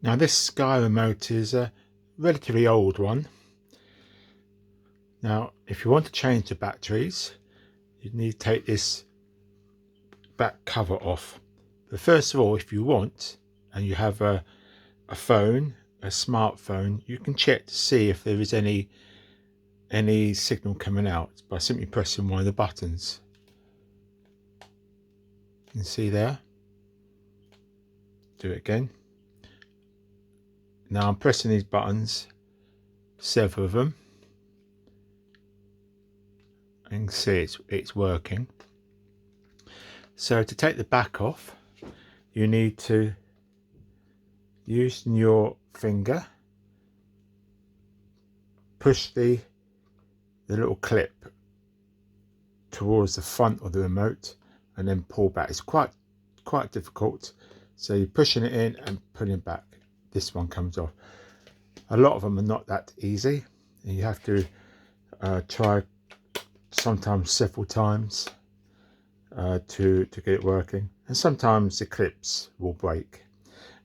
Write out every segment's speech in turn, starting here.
Now this Sky remote is a relatively old one. Now if you want to change the batteries, you need to take this back cover off. But first of all, if you want, and you have a phone, a smartphone, you can check to see if there is any signal coming out by simply pressing one of the buttons. You can see there. Do it again. Now I'm pressing these buttons, several of them, and you can see it's working. So to take the back off, you need to use your finger, push the little clip towards the front of the remote and then pull back. It's quite difficult, so you're pushing it in and pulling it back. This one comes off. A lot of them are not that easy, and you have to try sometimes several times to get it working, and sometimes the clips will break.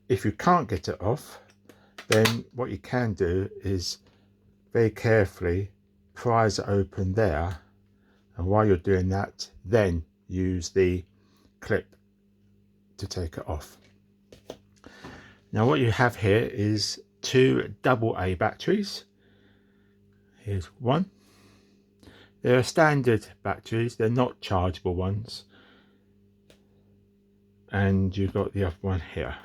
If you can't get it off, then what you can do is very carefully prise it open there, and while you're doing that, then use the clip to take it off. Now what you have here is two AA batteries. Here's one. They're standard batteries, they're not chargeable ones. And you've got the other one here.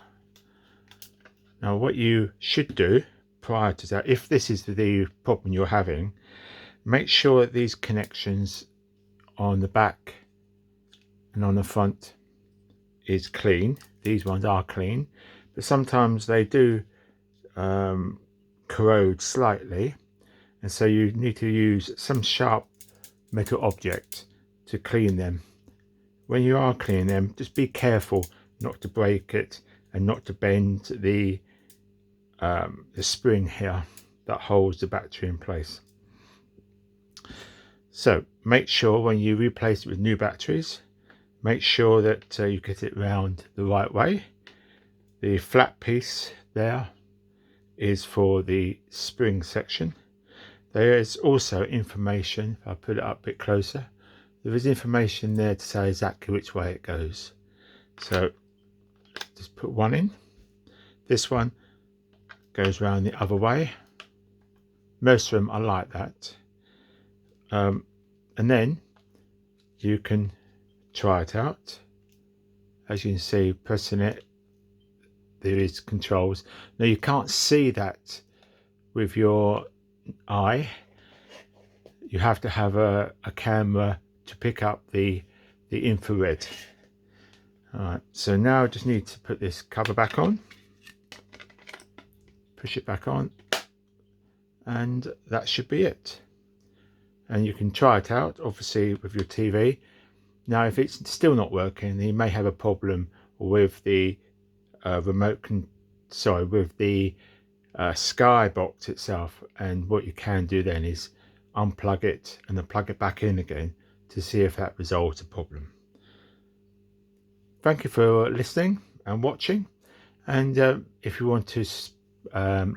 Now what you should do prior to that, if this is the problem you're having, make sure that these connections on the back and on the front is clean. These ones are clean, but sometimes they do corrode slightly, and so you need to use some sharp metal object to clean them. When you are cleaning them, just be careful not to break it and not to bend the spring here that holds the battery in place. So make sure when you replace it with new batteries, make sure that you get it round the right way. The flat piece there is for the spring section. There is also information, if I put it up a bit closer, there is information there to say exactly which way it goes. So just put one in. This one goes round the other way. Most of them are like that. And then you can try it out. As you can see, pressing it, there is controls. Now you can't see that with your eye. You have to have a camera to pick up the infrared. Alright, so now I just need to put this cover back on, push it back on, and that should be it. And you can try it out obviously with your TV. Now if it's still not working, then you may have a problem with the with the Sky box itself, and what you can do then is unplug it and then plug it back in again to see if that resolves the problem. Thank you for listening and watching, and if you want to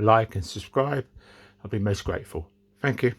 like and subscribe, I'll be most grateful. Thank you.